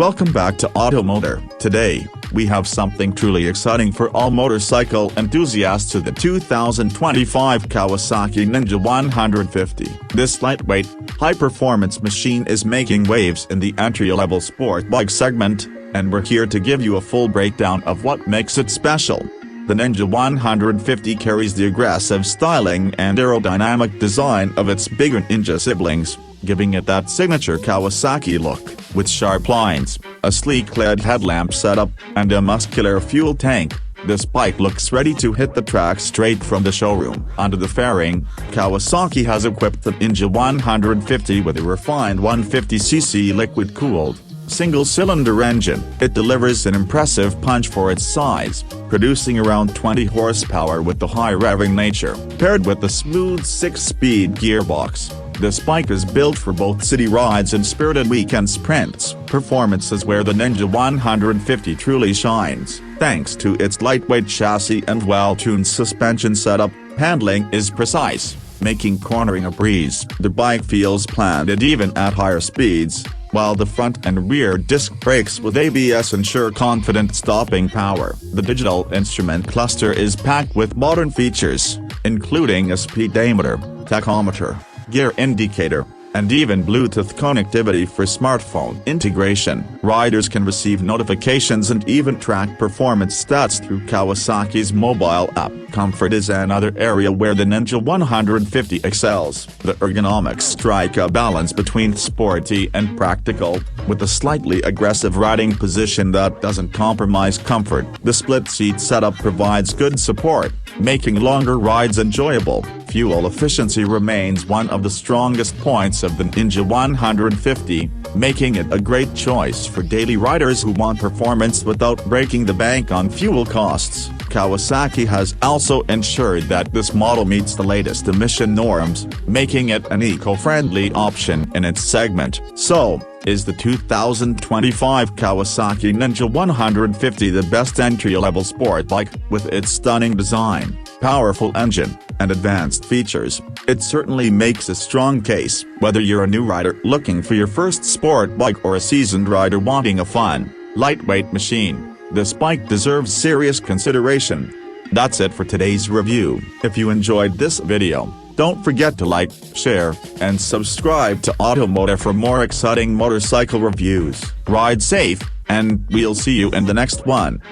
Welcome back to Automotor. Today, we have something truly exciting for all motorcycle enthusiasts: the 2025 Kawasaki Ninja 150. This lightweight, high-performance machine is making waves in the entry-level sport bike segment, and we're here to give you a full breakdown of what makes it special. The Ninja 150 carries the aggressive styling and aerodynamic design of its bigger Ninja siblings, giving it that signature Kawasaki look. With sharp lines, a sleek LED headlamp setup, and a muscular fuel tank, this bike looks ready to hit the track straight from the showroom. Under the fairing, Kawasaki has equipped the Ninja 150 with a refined 150cc liquid-cooled, single-cylinder engine. It delivers an impressive punch for its size, producing around 20 horsepower with the high-revving nature. Paired with the smooth 6-speed gearbox, this bike is built for both city rides and spirited weekend sprints. Performance is where the Ninja 150 truly shines. Thanks to its lightweight chassis and well-tuned suspension setup, handling is precise, making cornering a breeze. The bike feels planted even at higher speeds, while the front and rear disc brakes with ABS ensure confident stopping power. The digital instrument cluster is packed with modern features, including a speedometer, tachometer, gear indicator, and even Bluetooth connectivity for smartphone integration. Riders can receive notifications and even track performance stats through Kawasaki's mobile app. Comfort is another area where the Ninja 150 excels. The ergonomics strike a balance between sporty and practical, with a slightly aggressive riding position that doesn't compromise comfort. The split-seat setup provides good support, making longer rides enjoyable. Fuel efficiency remains one of the strongest points of the Ninja 150, making it a great choice for daily riders who want performance without breaking the bank on fuel costs. Kawasaki has also ensured that this model meets the latest emission norms, making it an eco-friendly option in its segment. So, is the 2025 Kawasaki Ninja 150 the best entry-level sport bike? With its stunning design, powerful engine, and advanced features, it certainly makes a strong case. Whether you're a new rider looking for your first sport bike or a seasoned rider wanting a fun, lightweight machine, this bike deserves serious consideration. That's it for today's review. If you enjoyed this video, don't forget to like, share, and subscribe to Automotor for more exciting motorcycle reviews. Ride safe, and we'll see you in the next one.